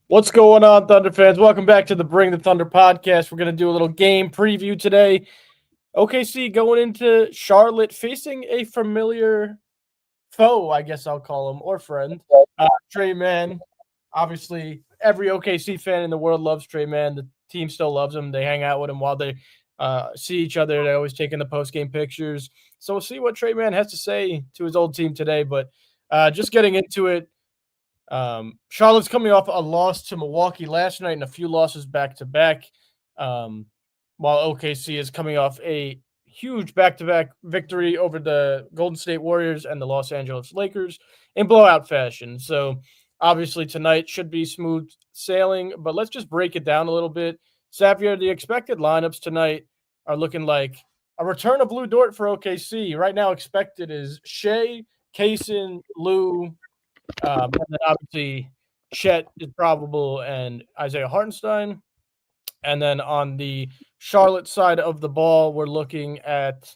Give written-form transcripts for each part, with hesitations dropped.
What's going on, Thunder fans? Welcome back to the Bring the Thunder podcast. We're going to do a little game preview today. OKC going into Charlotte facing a familiar foe, I guess I'll call him, or friend. Trey Mann. Obviously, every OKC fan in the world loves Trey Mann. The team still loves him. They hang out with him while they see each other. They always take in the post-game pictures. So we'll see what Trey Mann has to say to his old team today. But just getting into it, Charlotte's coming off a loss to Milwaukee last night and a few losses back to back, while OKC is coming off a huge back to back victory over the Golden State Warriors and the Los Angeles Lakers in blowout fashion. So, obviously, tonight should be smooth sailing, but let's just break it down a little bit. Xavier, the expected lineups tonight are looking like a return of Lou Dort for OKC. Right now, expected is Shea, Kaysen, Lou, and then obviously Chet is probable and Isaiah Hartenstein. And then on the Charlotte side of the ball, we're looking at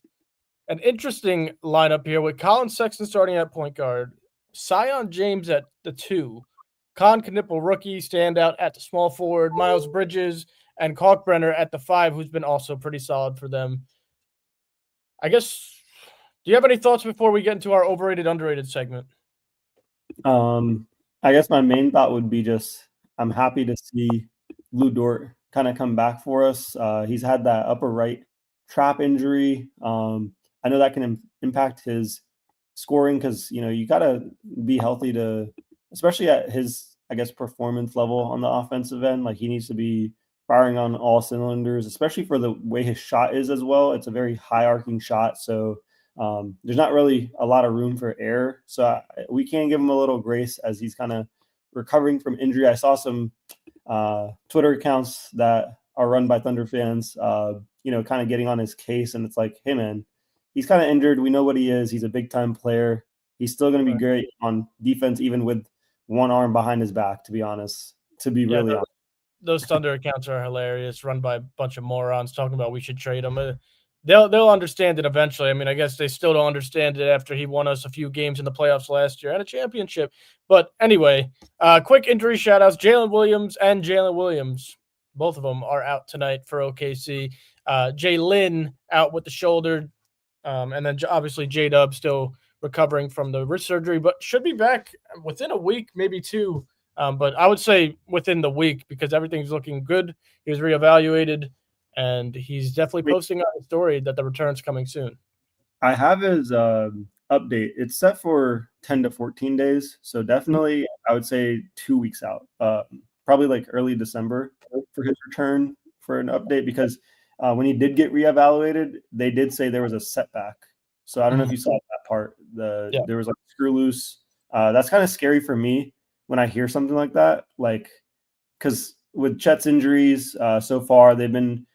an interesting lineup here with Colin Sexton starting at point guard, Sion James at the 2, Con Knipple rookie standout at the small forward, Miles Bridges, and Kalkbrenner at the 5, who's been also pretty solid for them. I guess, do you have any thoughts before we get into our overrated, underrated segment? I guess my main thought would be just I'm happy to see Lou Dort kind of come back for us. He's had that upper right trap injury. I know that can impact his scoring because you got to be healthy to, especially at his performance level on the offensive end. Like he needs to be firing on all cylinders, especially for the way his shot is as well. It's a very high arcing shot, so there's not really a lot of room for error. So we can give him a little grace as he's kind of recovering from injury. I saw some Twitter accounts that are run by Thunder fans, kind of getting on his case. And it's like, hey, man, he's kind of injured. We know what he is. He's a big-time player. He's still going to be great on defense, even with one arm behind his back, to be honest, really honest. Those Thunder accounts are hilarious, run by a bunch of morons talking about we should trade him. They'll understand it eventually. I mean, I guess they still don't understand it after he won us a few games in the playoffs last year and a championship. But anyway, quick injury shout-outs. Jalen Williams, both of them are out tonight for OKC. Jalen out with the shoulder, and then obviously J-Dub still recovering from the wrist surgery, but should be back within a week, maybe two. But I would say within the week because everything's looking good. He was reevaluated, and he's definitely posting on his story that the return's coming soon. I have his update. It's set for 10 to 14 days. So definitely, I would say 2 weeks out. Probably like early December for his return for an update because when he did get reevaluated, they did say there was a setback. So I don't know if you saw that part. There was like screw loose. That's kind of scary for me when I hear something like that. Like, because with Chet's injuries so far, they've been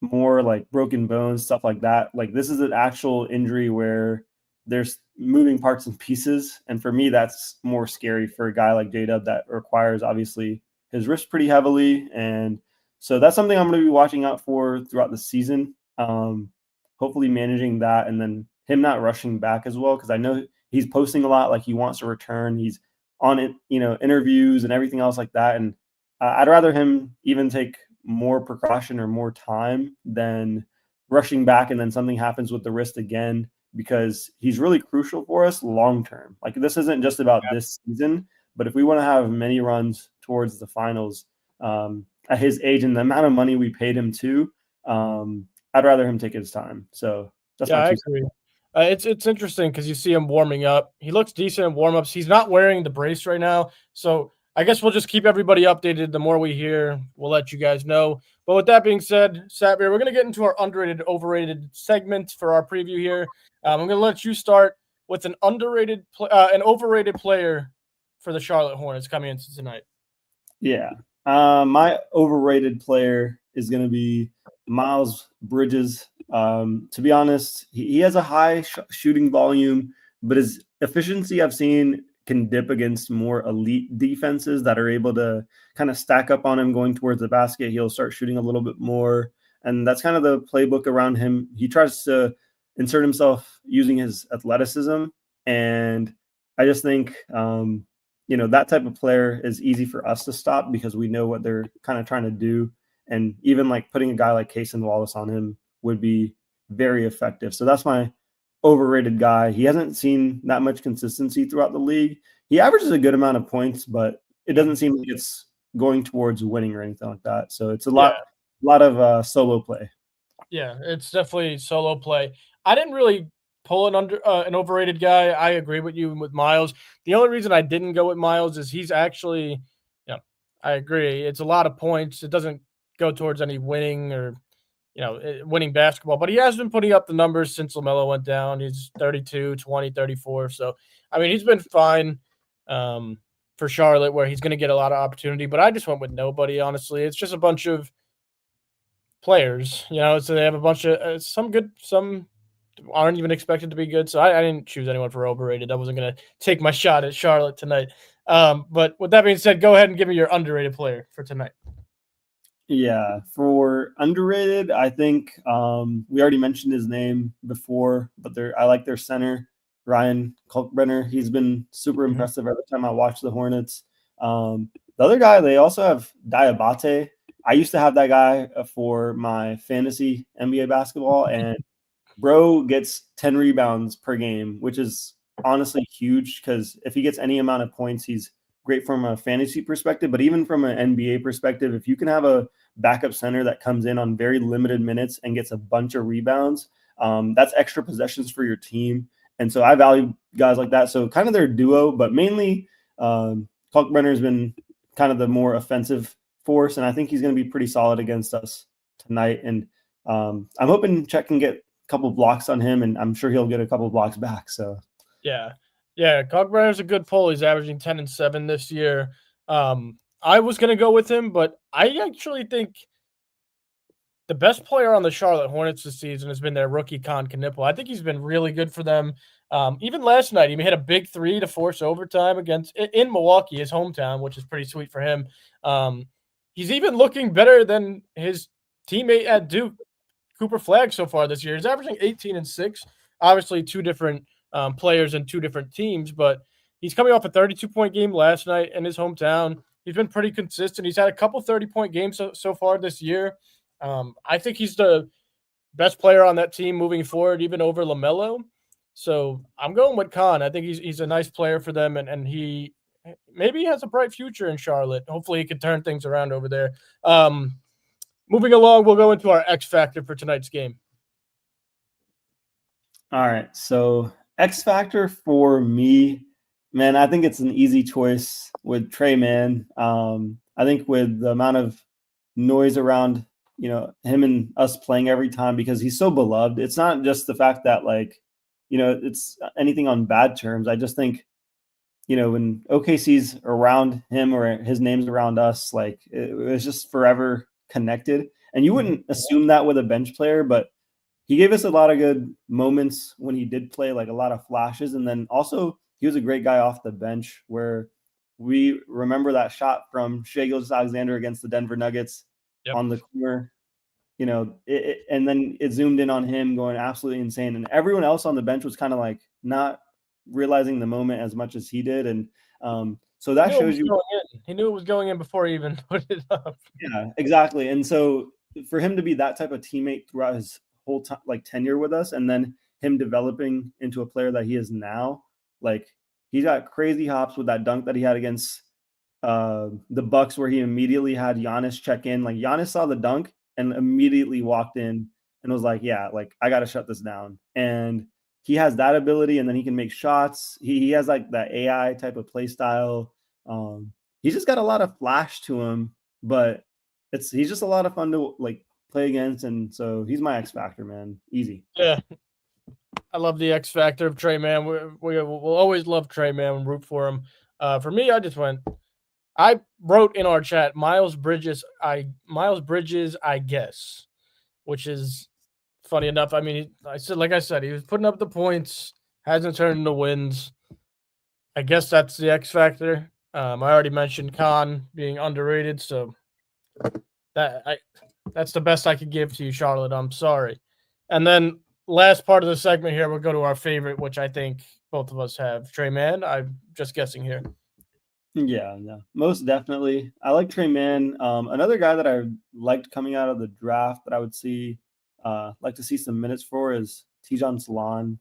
more like broken bones, stuff like that. Like this is an actual injury where there's moving parts and pieces. And for me, that's more scary for a guy like J-Dub that requires obviously his wrist pretty heavily. And so that's something I'm going to be watching out for throughout the season. Hopefully managing that and then him not rushing back as well. Cause I know he's posting a lot, like he wants to return. He's on it, interviews and everything else like that. And I'd rather him even take more precaution or more time than rushing back and then something happens with the wrist again, because he's really crucial for us long term. Like this isn't just about this season, but if we want to have many runs towards the finals at his age and the amount of money we paid him to, I'd rather him take his time. So that's I agree. It's interesting because you see him warming up. He looks decent in warm-ups. He's not wearing the brace right now, so I guess we'll just keep everybody updated. The more we hear, we'll let you guys know. But with that being said, Satmir, we're going to get into our underrated, overrated segment for our preview here. I'm going to let you start with an overrated player for the Charlotte Hornets coming into tonight. Yeah. My overrated player is going to be Miles Bridges. To be honest, he has a high shooting volume, but his efficiency I've seen can dip against more elite defenses that are able to kind of stack up on him going towards the basket. He'll start shooting a little bit more. And that's kind of the playbook around him. He tries to insert himself using his athleticism. And I just think, that type of player is easy for us to stop because we know what they're kind of trying to do. And even like putting a guy like Cason Wallace on him would be very effective. So that's my overrated guy. He hasn't seen that much consistency throughout the league. He averages a good amount of points, but it doesn't seem like it's going towards winning or anything like that. So it's a lot of solo play. Yeah, it's definitely solo play. I didn't really pull an overrated guy. I agree with you with Miles. The only reason I didn't go with Miles is he's actually, I agree. It's a lot of points. It doesn't go towards any winning or, winning basketball, but he has been putting up the numbers since LaMelo went down. He's 32, 20, 34. So, I mean, he's been fine for Charlotte where he's going to get a lot of opportunity, but I just went with nobody, honestly. It's just a bunch of players, so they have a bunch of some good, some aren't even expected to be good. So I didn't choose anyone for overrated. I wasn't going to take my shot at Charlotte tonight. But with that being said, go ahead and give me your underrated player for tonight. Yeah, for underrated, I think we already mentioned his name before, but I like their center, Ryan Kalkbrenner. He's been super impressive every time I watch the Hornets. The other guy, they also have Diabate. I used to have that guy for my fantasy NBA basketball, and bro gets 10 rebounds per game, which is honestly huge because if he gets any amount of points, he's great from a fantasy perspective. But even from an NBA perspective, if you can have a backup center that comes in on very limited minutes and gets a bunch of rebounds, that's extra possessions for your team. And so I value guys like that. So kind of their duo, but mainly Kalkbrenner has been kind of the more offensive force, and I think he's going to be pretty solid against us tonight. And I'm hoping Chet can get a couple blocks on him, and I'm sure he'll get a couple blocks back. So yeah, Kalkbrenner's a good pull. He's averaging 10 and 7 this year. I was going to go with him, but I actually think the best player on the Charlotte Hornets this season has been their rookie Con Knipple. I think he's been really good for them. Even last night, he hit a big three to force overtime in Milwaukee, his hometown, which is pretty sweet for him. He's even looking better than his teammate at Duke, Cooper Flagg, so far this year. He's averaging 18 and 6. Obviously, two different players and two different teams, but he's coming off a 32-point game last night in his hometown. He's been pretty consistent. He's had a couple 30-point games so far this year. I think he's the best player on that team moving forward, even over LaMelo. So I'm going with Con. I think he's a nice player for them, and he maybe has a bright future in Charlotte. Hopefully he can turn things around over there. Moving along, we'll go into our X Factor for tonight's game. All right. So X Factor for me, man, I think it's an easy choice with Trey Mann. I think with the amount of noise around, him and us playing every time because he's so beloved. It's not just the fact that it's anything on bad terms. I just think, when OKC's around him or his name's around us, it was just forever connected. And you wouldn't assume that with a bench player, but he gave us a lot of good moments when he did play, like a lot of flashes. And then also he was a great guy off the bench where we remember that shot from Shai Gilgeous-Alexander against the Denver Nuggets on the corner, and then it zoomed in on him going absolutely insane. And everyone else on the bench was kind of like not realizing the moment as much as he did. And so that shows you he knew it was going in before he even put it up. Yeah, exactly. And so for him to be that type of teammate throughout his whole time, tenure with us, and then him developing into a player that he is now, he's got crazy hops with that dunk that he had against the Bucks, where he immediately had Giannis check in. Giannis saw the dunk and immediately walked in and was like, yeah, I got to shut this down. And he has that ability, and then he can make shots. He has that AI type of play style. He's just got a lot of flash to him, but he's just a lot of fun to play against. And so he's my X Factor, man. Easy. Yeah. I love the X Factor of Trey Mann. We'll always love Trey Mann and root for him. For me, I wrote in our chat, Miles Bridges, I guess, which is funny enough. I mean, I said, he was putting up the points, hasn't turned into wins. I guess that's the X Factor. I already mentioned Khan being underrated, so that's the best I could give to you, Charlotte. I'm sorry. And then last part of the segment here, we'll go to our favorite, which I think both of us have, Trey Mann. I'm just guessing here. Yeah, no, most definitely. I like Trey Mann. Another guy that I liked coming out of the draft that I would like to see some minutes for is Tijon Salon.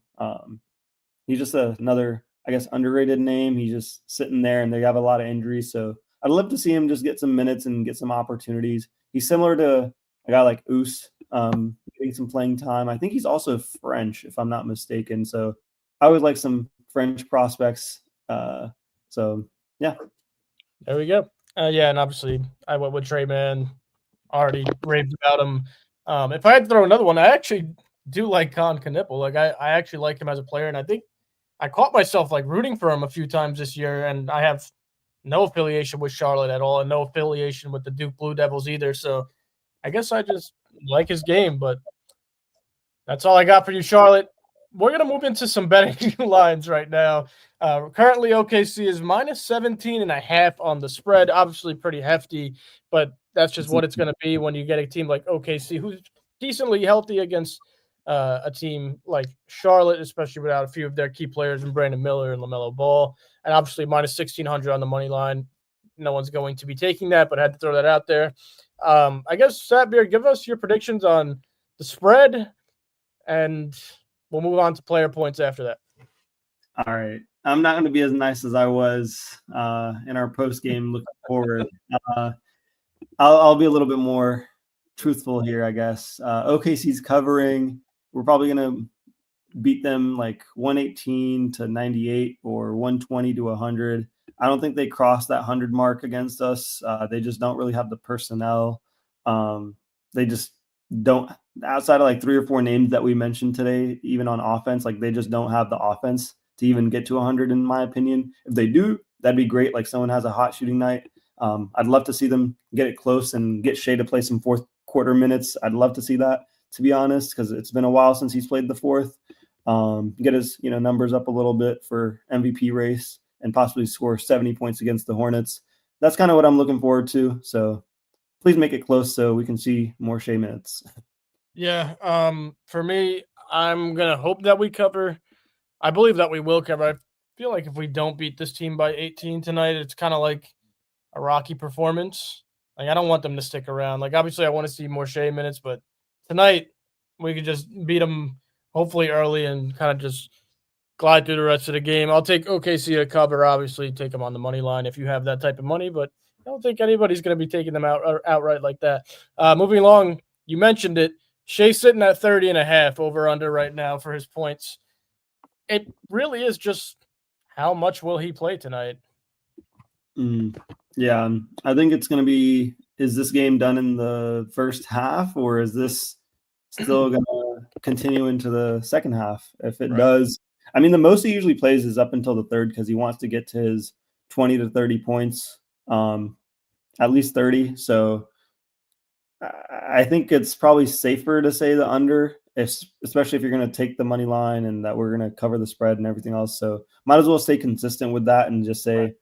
He's just another, I guess, underrated name. He's just sitting there, and they have a lot of injuries. So I'd love to see him just get some minutes and get some opportunities. He's similar to a guy like Oos, getting some playing time. I think he's also French, if I'm not mistaken. So I would like some French prospects. So yeah. There we go. Yeah, and obviously I went with Trey Mann. Already raved about him. If I had to throw another one, I actually do like Con Knipple. Like I actually like him as a player, and I think I caught myself like rooting for him a few times this year, and I have no affiliation with Charlotte at all, and no affiliation with the Duke Blue Devils either. So I guess I just like his game, but that's all I got for you, Charlotte. We're gonna move into some betting lines right now. Currently, OKC is minus 17.5 on the spread. Obviously, pretty hefty, but that's just what it's going to be when you get a team like OKC who's decently healthy against a team like Charlotte, especially without a few of their key players in Brandon Miller and LaMelo Ball. And obviously, minus 1,600 on the money line. No one's going to be taking that, but I had to throw that out there. I guess, Satbeer, give us your predictions on the spread, and we'll move on to player points after that. All right. I'm not going to be as nice as I was in our post game looking forward. I'll be a little bit more truthful here, I guess. OKC's covering. We're probably going to beat them like 118 to 98 or 120 to 100. I don't think they cross that 100 mark against us. They just don't really have the personnel. They just don't, outside of like 3 or 4 names that we mentioned today, even on offense, like they just don't have the offense to even get to 100, in my opinion. If they do, that'd be great. Like someone has a hot shooting night. I'd love to see them get it close and get Shea to play some fourth quarter minutes. I'd love to see that, to be honest, because it's been a while since he's played the fourth. Get his numbers up a little bit for MVP race and possibly score 70 points against the Hornets. That's kind of what I'm looking forward to. So please make it close so we can see more Shea minutes. Yeah. For me, I'm gonna hope that we cover. I believe that we will cover. I feel like if we don't beat this team by 18 tonight, it's kind of like a rocky performance. Like I don't want them to stick around. Like obviously, I want to see more Shea minutes, but tonight we could just beat them hopefully early and kind of just glide through the rest of the game. I'll take OKC to cover. Obviously, take them on the money line if you have that type of money, but I don't think anybody's going to be taking them outright like that. Moving along, you mentioned it. Shea's sitting at 30.5 over under right now for his points. It really is just how much will he play tonight? Yeah, I think it's going to be, is this game done in the first half or is this still going to continue into the second half? If it does, I mean, the most he usually plays is up until the third because he wants to get to his 20 to 30 points, at least 30. So I think it's probably safer to say the under, especially if you're going to take the money line and that we're going to cover the spread and everything else. So might as well stay consistent with that and just say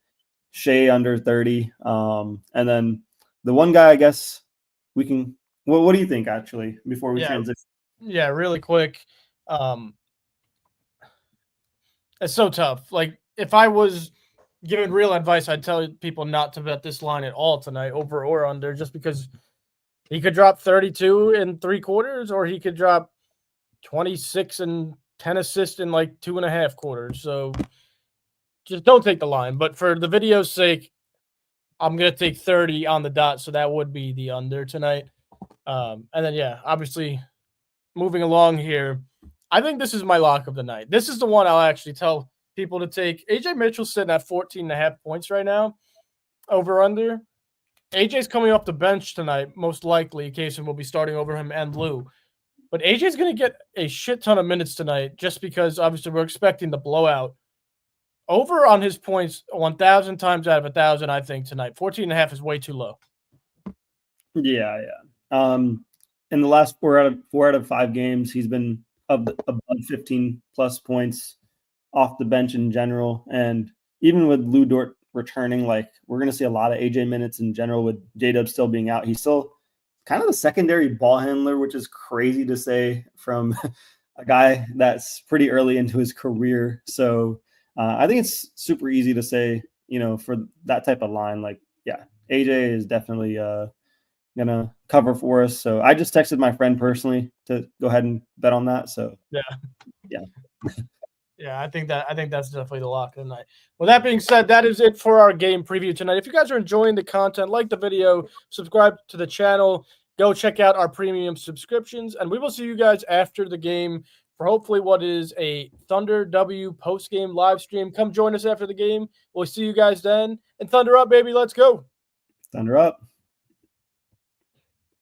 Shea under 30. And then the one guy, I guess we can. What do you think actually before we transition? Yeah, really quick. It's so tough. Like if I was giving real advice, I'd tell people not to bet this line at all tonight, over or under, just because he could drop 32 in 3 quarters, or he could drop 26 and 10 assists in like 2.5 quarters. So just don't take the line. But for the video's sake, I'm gonna take 30 on the dot, so that would be the under tonight. And then obviously moving along here, I think this is my lock of the night. This is the one I'll actually tell people to take. AJ Mitchell's sitting at 14.5 points right now, over under. AJ's coming off the bench tonight, most likely. Kaysen will be starting over him and Lou. But AJ's going to get a shit ton of minutes tonight just because obviously we're expecting the blowout. Over on his points 1,000 times out of 1,000, I think, tonight. 14.5 is way too low. Yeah. In the last 4 out of 5 games, he's been above 15 plus points off the bench in general. And even with Lou Dort returning, like we're going to see a lot of AJ minutes in general with J-Dub still being out. He's still kind of the secondary ball handler, which is crazy to say from a guy that's pretty early into his career. So I think it's super easy to say for that type of line, like, yeah, AJ is definitely gonna cover for us. So I just texted my friend personally to go ahead and bet on that. So Yeah. Yeah. Yeah, I think that's definitely the lock of the night. With that being said, that is it for our game preview tonight. If you guys are enjoying the content, like the video, subscribe to the channel, go check out our premium subscriptions, and we will see you guys after the game for hopefully what is a Thunder W post-game live stream. Come join us after the game. We'll see you guys then. And Thunder up, baby. Let's go. Thunder up.